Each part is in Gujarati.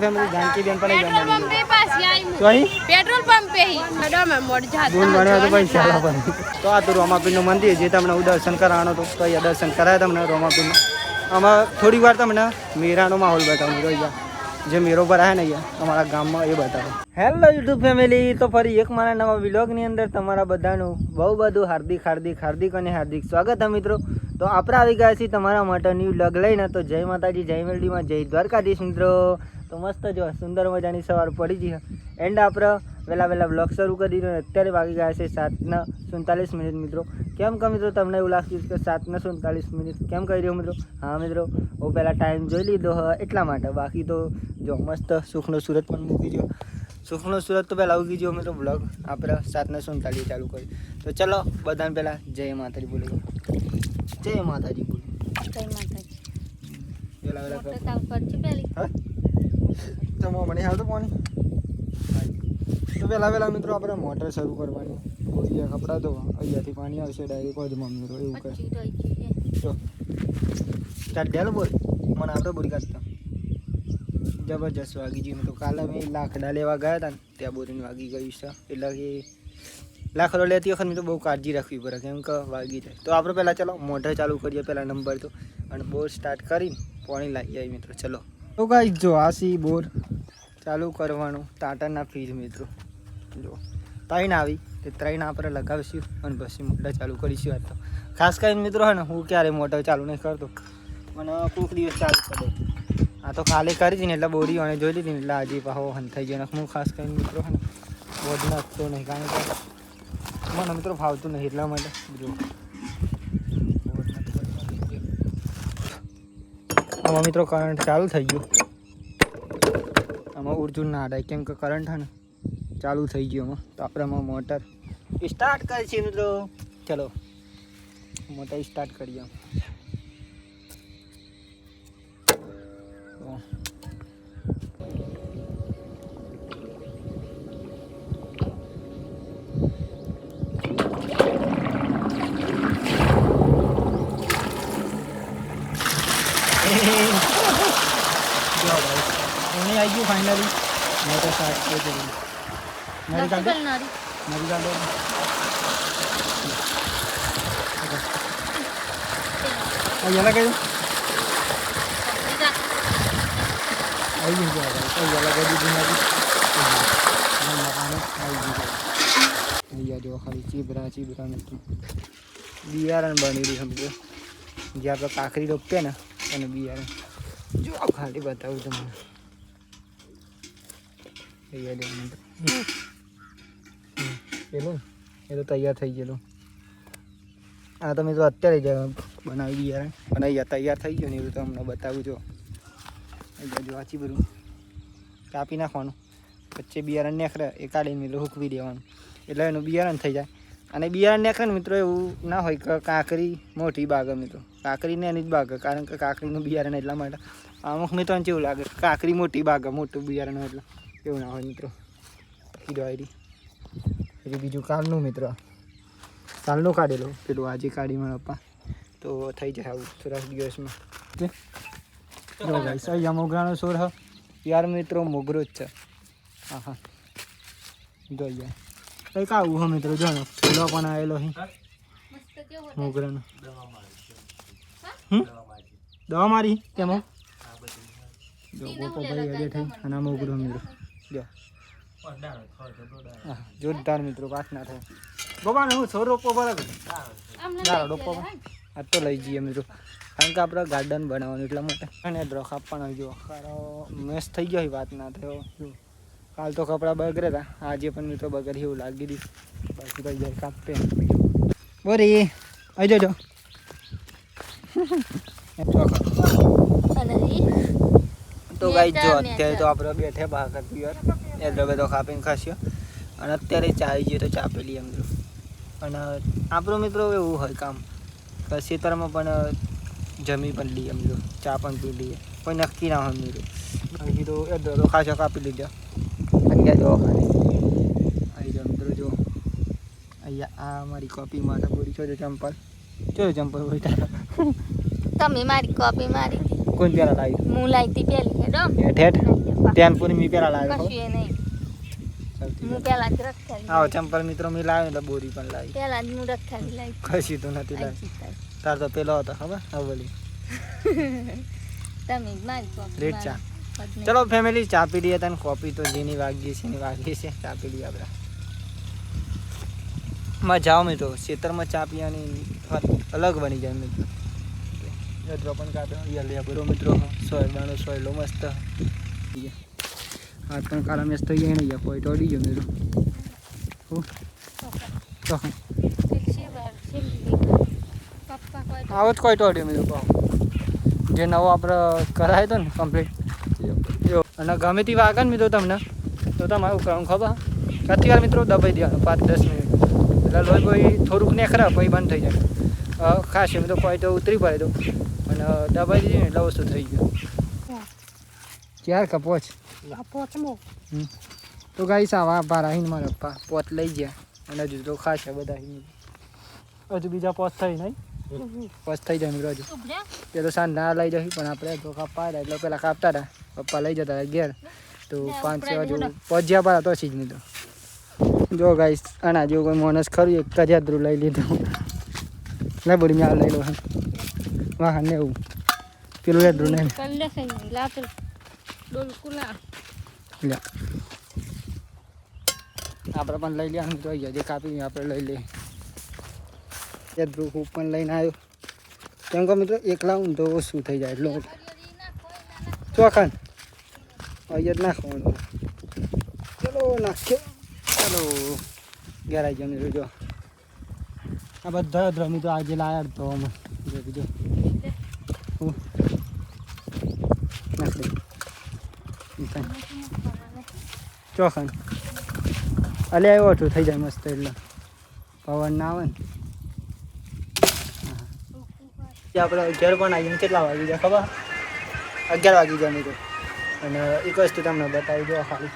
फैमिली जानकी बेन पर पेट्रोल पंप पे पास आई हूं तो ही पेट्रोल पंप पे ही मैडम मैं मोड़ जाता बोल बने तो पैसा आला पर तो आ तो रोमापीर નું મંદિર જે તમને દર્શન કરાવવાનો તો અહીંયા દર્શન કરાય તમને રોમાપીર આમાં થોડી વાર તમને મેરાનો માહોલ બતાવું તો જે મેરો ભરાય ને અહીંયા અમારા ગામમાં એ બતાવો. હેલો યુટ્યુબ ફેમિલી, તો ફરી એક મારા નવા વ્લોગની અંદર તમારા બધાનું બહુ બધું હાર્દિક અને હાર્દિક સ્વાગત છે મિત્રો. તો આપણે આવી ગયા છીએ તમારા માટે ન્યૂ વ્લોગ લઈને. તો જય માતાજી, જય મેલડીમાં, જય દ્વારકાધીશ મિત્રો. તો મસ્ત જો સુંદર મજાની સવાર પડી ગઈ એન્ડ આપણે વહેલા વ્લોગ શરૂ કરી દીધો. અત્યારે વાગી ગયા છે 7:47 મિત્રો. કેમ કે મિત્રો તમને એવું લાગતું કે 7:47 કેમ કહી રહ્યો મિત્રો? હા મિત્રો, હું પહેલાં ટાઈમ જોઈ લીધો એટલા માટે. બાકી તો જો મસ્ત સુખનો સુરત પણ મૂકી દો. સુખનો સુરત તો પહેલાં ઉગી ગયો મિત્રો. બ્લોગ આપણે 7:47 ચાલુ કરી. તો ચલો બધાને પહેલાં જય માતાજી બોલી. જય માતાજી બોલી. જય માતાજી. પહેલાં તો તાવ પડશે પેલી હા જમવા મને હાલ તો પાણી. તો પહેલાં મિત્રો આપણે મોટર શરૂ કરવાની. બોરીયા કપડાં ધોવા, અહીંયાથી પાણી આવશે ડાયરેક્ટ હોજમાં મિત્રો. એવું કરે તો સ્ટાર્ટ ડેલ બોલ મને આપણે બોરી કાઢતા જબરજસ્ત વાગી ગયું મિત્રો. કાલે મેં લાકડા લેવા ગયા હતા ને ત્યાં બોરીને વાગી ગયું છે. એટલે કે લાકડો લેતી વખત મિત્રો બહુ કાળજી રાખવી પડે કેમ કે વાગી જાય. તો આપણે પહેલાં ચાલો મોટર ચાલુ કરીએ પહેલાં નંબર તો, અને બોર સ્ટાર્ટ કરીને પાણી લાવી આવી મિત્રો. ચલો તો ગાઈસ જો આ સી બોર ચાલુ કરવાનું ટાટાના ફ્રીજ મિત્રો. જો 3 આવી તે 3 આપણે લગાવીશું અને પછી મોટર ચાલુ કરીશું. આ તો ખાસ કરીને મિત્રો હે ને હું ક્યારે મોટર ચાલુ નહીં કરતો, મને કોઈક દિવસ ચાલુ કરે. આ તો ખાલી કરી હતી ને એટલે બોરી અને જોઈ લીધી ને એટલે આજે પાહો હન થઈ ગયો. હું ખાસ કરીને મિત્રો હે ને બોધ નાખતો નહીં કારણ કે મને મિત્રો ફાવતું નહીં એટલા માટે. જો આમાં મિત્રો કરંટ ચાલુ થઈ ગયું. આમાં ઉર્જુન ના હટાય કેમ કે કરંટ હે ને ચાલુ થઈ ગયો આમાં. તો આપણે આમાં મોટર સ્ટાર્ટ કરી છે મિત્રો. ચલો મોટર સ્ટાર્ટ કરીએ. आई गई फाइनली मोटर स्टार्ट कर दी. नरी डाल दो ये लगा दो आई गई क्या है ये लगा दी नरी जो खाली चीबरा मित्र बियारण बनी रही समझो जे आप काकरी रोपते ने અને बियारण जो खाली बताऊँ તમને. પેલું એ તો તૈયાર થઈ ગયેલું. આ તમે તો અત્યારે જ બનાવી બિયારણ બનાવી તૈયાર થઈ ગયું ને એવું તો તમને બતાવું. જો જો આચી બધું કાપી નાખવાનું, વચ્ચે બિયારણ નીકળે એ કાઢીને મિત્રો હૂકવી દેવાનું એટલે એનું બિયારણ થઈ જાય. અને બિયારણ નીકળે ને મિત્રો એવું ના હોય કે કાકરી મોટી બાગ મિત્રો, કાકરીને એની જ બાગ કારણ કે કાકરીનું બિયારણ એટલા માટે અમુક મિત્રોને કેવું લાગે કાકરી મોટી બાગ મોટું બિયારણ એટલે એવું ના હોય મિત્રો. કીધું આવી એટલે બીજું કાલનું મિત્રો કાલનું કાઢેલું પેલું આજે કાઢી મને પપ્પા તો થઈ જાય આવું થોડાક દિવસમાં. અહીંયા મોગરાનો સોર હ યાર મિત્રો મોગરો જ છે. હા હા જો અહીંયા કંઈક આવું હા મિત્રો. જો ફૂલો પણ આવેલો અહીં મોગરાનો. દવા મારી તેમાં જો પોપો ભાઈ અડે થઈ અને મોગરો મિત્રો જો જોરદાર મિત્રો વાત ના થાય બાબા હું સો રોપો બરાબર રોપો આ તો લઈ જઈએ મિત્રો કારણ કે આપણે ગાર્ડન બનાવવાનું એટલા માટે. અને ડ્રોખ આપવાનો જો ખારો મેસ થઈ ગયો વાત ના થયો. કાલ તો કપડાં બગડે હતા, આજે પણ મિત્રો બગડી એવું લાગી દીધું. બાકી ભાઈ જાય કાપે બોરી આવી જજો. તો ગાઈ જો અત્યારે તો આપણે બેઠે બહાર કરતી યાર એટલે બધો કાપીને ખાસ્યો. અને અત્યારે ચા આવી ગયો તો ચા પી લઈએ મિત્રો. અને આપણું મિત્રો એવું હોય કામ ખેતરમાં પણ જમી પણ લઈએ મિત્રો, ચા પણ પી લઈએ, કોઈ નક્કી ના હોય મિત્રો. બાકી તો એટલે ખાસો કાપી લીધો. અહીંયા જો ખાલી આવી જાઓ મિત્રો. જો અહીંયા આ મારી કોપી માટે બોરી છો ચંપલ. ચલો ચંપલ બોરી તમે મારી કોપી મારી કોણ પેલા લાવી હું લાઈતી પેલી હેડો હેઠ હેઠ ત્યાં પૂરી મી પેલા લાવ્યો કશું એ નહીં હું પેલા જ રખેલી આવો ચંપલ મિત્રો મી લાવ્યો એટલે બોરી પણ લાવી પેલા જ હું રખેલી લાવી કશી તો નથી લાવી તાર તો પેલો હતો ખબર અવલી તમે જ મારી કોપ રેડ ચા ચલો ફેમિલી ચા પી લઈએ તને કોફી તો જેની વાગી છે એની વાગી છે ચા પી લઈએ આપણે મજા આવે મિત્રો ખેતરમાં ચા પીવાની વાત અલગ બની જાય મિત્રો મિત્રો પણ કાઢો લે બરો મિત્રો સોયલાનો સોયલો મસ્ત હાથ પણ કાળા મેસ થઈ જાય ને કોઈ તોડી ગયો મિત્રો આવો જ કોઈ તોડ્યો મિત્રો જે નવો આપણે કરાયો હતો ને કમ્પ્લીટ અને ગમે તે વાગે ને મિત્રો તમને તો તમારું કરવાનું ખબર કાથી વાર મિત્રો દબાઈ દેવાનું 5-10 મિનિટ એટલે લોહી કોઈ થોડુંક ને ખરાબ પછી બંધ થઈ જાય ખાસ મિત્રો કોઈ તો ઉતરી પડે તો અને દબાઈ દીધી ને એટલે વસ્તુ થઈ ગયું ચાર કપોચ તો ગાઈ સાવા બારા હિન મારા પપ્પા પોત લઈ ગયા અને હજુ તો ખાસ છે બધા હજુ બીજા પોત થઈ નહીં પોત થઈ જાય મિત્રો હજુ એ તો સાંજ ના લઈ જશે પણ આપણે તો કાપવા એટલે પેલા કાપતા હતા પપ્પા લઈ જતા હતા ઘેર તો 5 હજુ પહોંચ્યા પાડા તો જ મિત્રો જો ગાઈસ આના જેવું કોઈ માણસ ખરું એક કજાદરું લઈ લીધું ના બોડી મેં લઈ લો વાહ ને એવું પેલું યાદરું નહીં લે આપણે પણ લઈ લે તો જે કાપી આપણે લઈ લઈએ યાદરું હું પણ લઈને આવ્યો કેમ કે મિત્રો એકલા હું તો શું થઈ જાય એટલું ચોખાન અહીંયા જ નાખવાનું ચલો નાખ્યો ચલો ઘેર આવી જાવ મિત્રો જો આ બધા દ્રમી તો આજે લાયા તો અમે જો બીજો નાખ દે ચોખાન અલે આવ્યો ઓછું થઈ જાય મસ્ત એટલે પવન ના આવે ને આપણે 11 પણ આવીને કેટલા વાગી જાય ખબર 11 વાગી જાય મિત્રો અને એક વસ્તુ તમને બતાવી દો ખાલી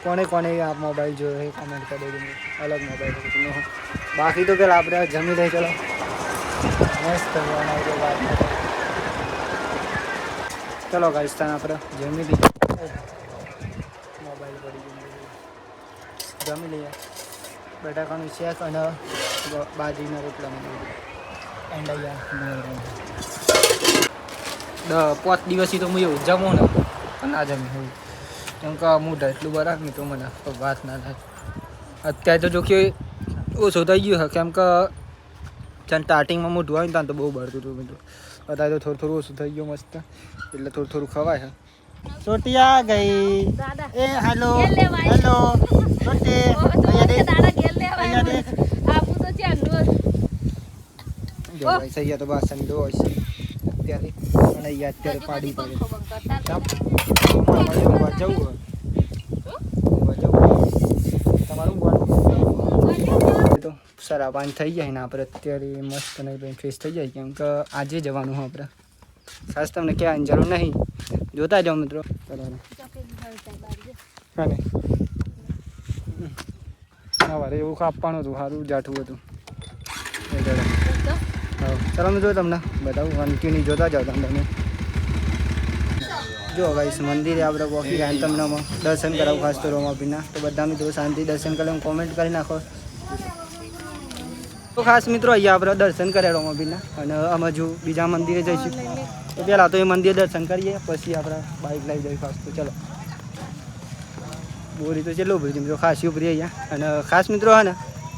કોને કોને આ મોબાઈલ જોયો એ કમેન્ટ કરી દેજો અલગ મોબાઈલ બાકી તો પેલા આપણે જમી લઈએ ચલો મસ્ત બનાવી વાત ચલો ગાઈસ તાન આપણે જમી લઈએ મોબાઈલ પડી ગયો જમી લઈએ બટાકાનું શેક અને બાજરીના રોટલા અંડાયા 5 દિવસથી તો હું એવું જમું ને પણ ના જમી હું કેમ કે મોઢા એટલું બરાબર નહીં તો મને વાત ના થાય અત્યારે તો જો કે ઓછું થઈ ગયું કેમ કે સ્ટાર્ટિંગમાં મોઢું આવ્યું ત્યાં તો બહુ બળતું હતું મિત્રો અત્યારે તો થોડું ઓછું થઈ ગયું મસ્ત એટલે થોડું ખવાય ચોટિયા ગઈ એ હેલો હેલો ચોટે અહીંયા દેખ જો ભાઈ સૈયા તો બાસન દો છે અત્યારે અને અત્યારે પાડી પડે જવું તમારું તો સારા પાણી થઈ જાય ને આપણે અત્યારે મસ્ત નહીં ફ્રેશ થઈ જાય કેમ કે આજે જવાનું હોય આપણે ખાસ તમને કહેવાની જરૂર નહીં જોતા જાઓ મિત્રો સવારે એવું કાપવાનું હતું સારું જાઠું હતું ચાલો મિત્રો તમને બતાવું કન્ટિન્યુ જોતા જાઓ તમે જો ગાઈસ મંદિરે આપણે પહોંચી ગયા તમને દર્શન કરાવું ખાસ તો રોમાપીરના તો બધા મિત્રો શાંતિ દર્શન કરે કોમેન્ટ કરી નાખો તો ખાસ મિત્રો અહીંયા આપણે દર્શન કર્યા રોમાપીરના અને અમે હજુ બીજા મંદિરે જઈશું તો પહેલાં તો એ મંદિર દર્શન કરીએ પછી આપણે બાઇક લઈ જઈએ ખાસ તો ચલો બોરી તો ચેટલું ભરી મિત્રો ખાસ ઉભરી અહીંયા અને ખાસ મિત્રો હે ને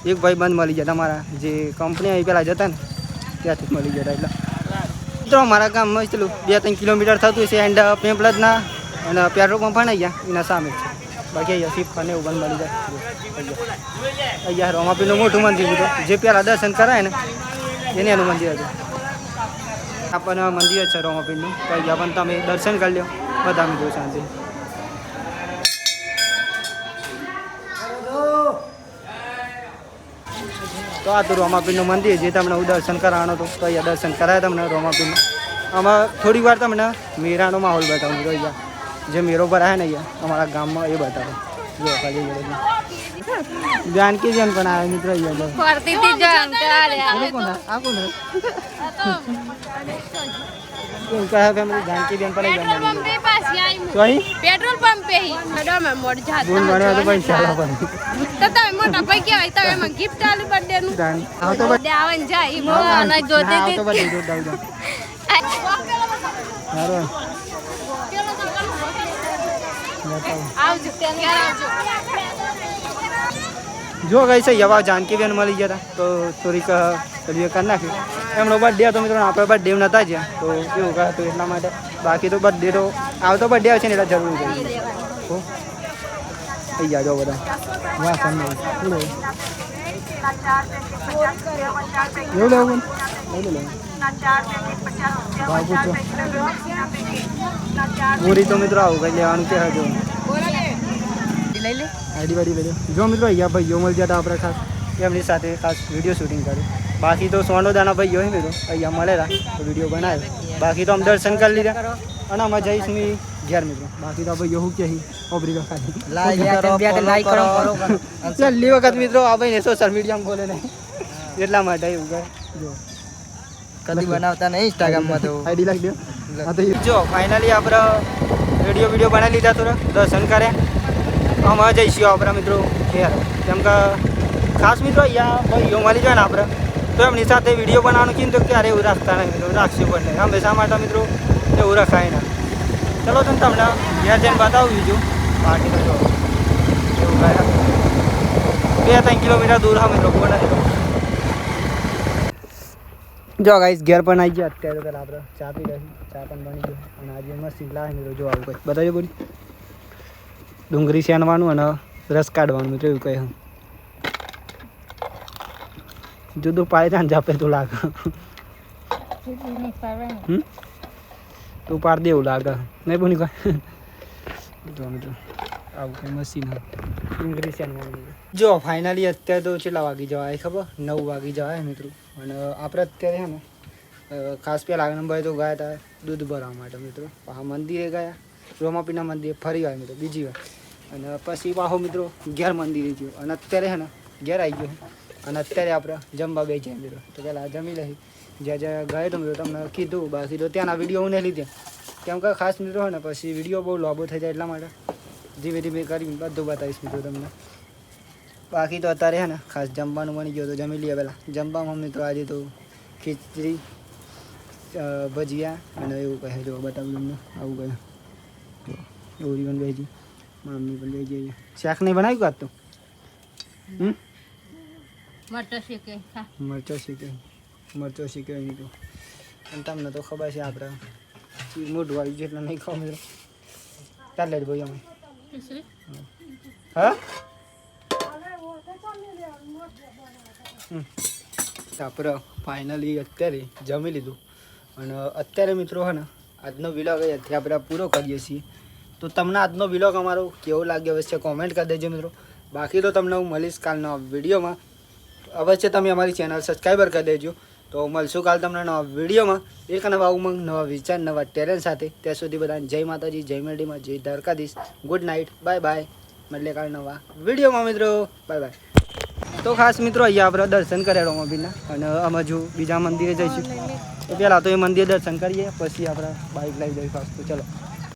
એક ભાઈ બંધ મળી ગયા તમારા જે કંપની અહીં પહેલાં જતા ને ત્યાંથી મળી ગયા એટલે મિત્રો મારા ગામમાં ચેટલું 2-3 કિલોમીટર થતું છે એન્ડ પેમ્પલજના અને પેટ્રોલ પંપ પણ અહીંયા એના સામે જ છે બાકી અહીંયા શિફ્ટ અને એવું બંધ મળી જાય અહીંયા રોમાપીનું મોટું મંદિર મિત્રો જે પહેલાં દર્શન કરાય ને એને એનું મંદિર હતું આપણને મંદિર છે રોમાપીરનું તો અહીંયા પણ તમે દર્શન કરી લો બધા મિત્રો શાંતિ તો આ તો રોમાપીરનું મંદિર જે તમને હું દર્શન કરાવવાનો હતો તો અહીંયા દર્શન કરાય તમને રોમાપીરનું આમાં થોડી વાર તમને મેરાનો માહોલ બતાવું તો અહીંયા જે મેરો ભરાય ને અહીંયા અમારા ગામમાં એ બતાવે જો ખાલી જાનકી બેન પણ આવે મિત્રો અહીંયા ફરતી થી જો આમ તારે આવે તો આ કોણ આ તો કેમ કહે કે અમે જાનકી બેન પણ પેટ્રોલ પંપ पे पास आई તો અહીં पेट्रोल पंप पे ही मैडम मैं मोड़ जाता બોલ મારવા તો પૈસા આલા પણ તો તમે મોટા ભાઈ કહેવાય તમે મને ગિફ્ટ આલી બર્થડે નું જાન આ તો બર્થડે આવન જાય મોના જોતી આ તો હતી બધી જોત દાવ હારો આવજો ત્યાં આવજો જો ગઈ છે યવા જાનકી બેન મળી ગયા હતા તો થોડીક કરી નાખ્યું એમનો બર્થડે હતો મિત્રો આપણે બર્થડે નતા જ્યાં તો એવું કહે હતું એટલા માટે બાકી તો બર્થડે તો આવતો બર્થડે આવશે ને એટલે જરૂર કરી હો થઈ ગયા જો બધા વાહ સામે એવું લેવું પૂરી તો મિત્રો આવું કઈ લેવાનું કે હજુ લઈ લે આઈડી વાડી લઈ લો જો મિત્રો અહીંયા ભાઈઓ મળી જતા આપણે ખાસ એમની સાથે ખાસ વિડીયો શૂટિંગ કર્યું બાકી તો સોનોદાના ભાઈઓ હોય મિત્રો અહીંયા મળેલા તો વિડીયો બનાવ્યો બાકી તો અમે દર્શન કરી લીધા અને અમે જઈશું ઘેર મિત્રો બાકી તો ભાઈઓ શું કહે ઓબરી લાઈક કરો છેલ્લી વખત મિત્રો આ ભાઈને સોશિયલ મીડિયામાં બોલે નહીં એટલા માટે એવું કહે જો કદી બનાવતા નહીં ઇન્સ્ટાગ્રામમાં તો આઈડી લાગી દો હા તો જો ફાઇનલી આપણે વિડીયો બનાવી લીધા થોડા દર્શન કર્યા અમે જઈશું આપણા મિત્રો ઘેર કેમ કે ખાસ મિત્રો અહીંયા ભાઈઓ મળી જાય ને આપણે તો એમની સાથે વિડીયો બનાવવાનું કીધું તો ક્યારે એવું રાખતા નહીં મિત્રો રાખશું પણ નહીં હંમેશા માટે મિત્રો એવું રખાય ના ચલો તો તમને ઘેર જઈને બતાવું બીજું બાકી તો જો એવું કાંઈ 2-3 કિલોમીટર દૂર હા મિત્રો કોને જો ગાઈસ ઘેર પણ આવી ગયા અત્યારે તો આપણે ચા પી રહી ચા પણ બની ગયો અને આજે મસ્ત લાવે મિત્રો જો આવું કંઈ બતાવજો બોલી ડુંગળી શેનવાનું અને રસ કાઢવાનું મિત્રો એવું કહે જુદું પાડી થાય ને જાપે તો લાગે તું પાડ દે એવું લાગે નહીં બોની કહે જો મિત્રો આવું કંઈ મશીન ડુંગળી શેનવાનું જો ફાઇનલી અત્યારે તો કેટલા વાગી જવાય ખબર 9 વાગી જવાય મિત્રો અને આપણે અત્યારે છે ને ખાસ પહેલાં નંબર તો ગયા હતા દૂધ ભરવા માટે મિત્રો આ મંદિરે ગયા રોમાપીના મંદિરે ફરી ગયા મિત્રો બીજી વાર અને પછી પાછો મિત્રો ઘેર મંદિરે ગયો અને અત્યારે છે ને ઘેર આવી ગયો અને અત્યારે આપણે જમવા બે જાય મિત્રો તો પહેલાં જમી લઈ જ્યાં જ્યાં ગયો તો મિત્રો તમને કીધું બાકી તો ત્યાંના વિડીયો હું નહીં લીધા કેમ કે ખાસ મિત્રો હોય ને પછી વિડીયો બહુ લાંબો થઈ જાય એટલા માટે ધીમે ધીમે કરી બધું બતાવીશ મિત્રો તમને બાકી તો અત્યારે છે ને ખાસ જમવાનું બની ગયો તો જમી લઈએ પહેલાં જમવામાં મિત્રો આજે તો ખીચડી ભજીયા અને એવું કહે જો બતાવું તમને આવું કહે ઓરી પણ ભેજી મમ્મી પણ લઈ જઈએ શાક નહીં બનાવ્યું કાં તો મટર શેકે મરચો શીખે અહીં તો અને તમને તો ખબર છે આપણે મોઢું આવી જેટલા નહીં ખાવ મિત્રો ચાલે જ ભાઈ અમે હા આપણે ફાઇનલી અત્યારે જમી લીધું અને અત્યારે મિત્રો છે ને આજનો વિલોગ અહીંયાથી આપણે પૂરો કરીએ છીએ તો તમને આજનો વિલોગ અમારો કેવો લાગ્યો અવશ્ય કોમેન્ટ કરી દેજો મિત્રો બાકી તો તમને હું મળીશ કાલના વિડીયોમાં અવશ્ય તમે અમારી ચેનલ સબસ્ક્રાઈબર કરી દેજો તો મળશું કાલ તમને નવા વિડીયોમાં એક નવા ઉમંગ નવા વિચાર નવા ટેલેન્ટ સાથે ત્યાં સુધી બધાને જય માતાજી જય મેરડીમાં જય Dwarkadhish good night bye bye મળીએ કાલ નવા વિડીયોમાં મિત્રો બાય બાય તો ખાસ મિત્રો અહીંયા આપણે દર્શન કર્યા રોમાબીના અને અમે જો બીજા મંદિરે જઈશું તો પહેલાં તો એ મંદિર દર્શન કરીએ પછી આપણે બાઇક લઈ જઈએ ખાસ તો ચલો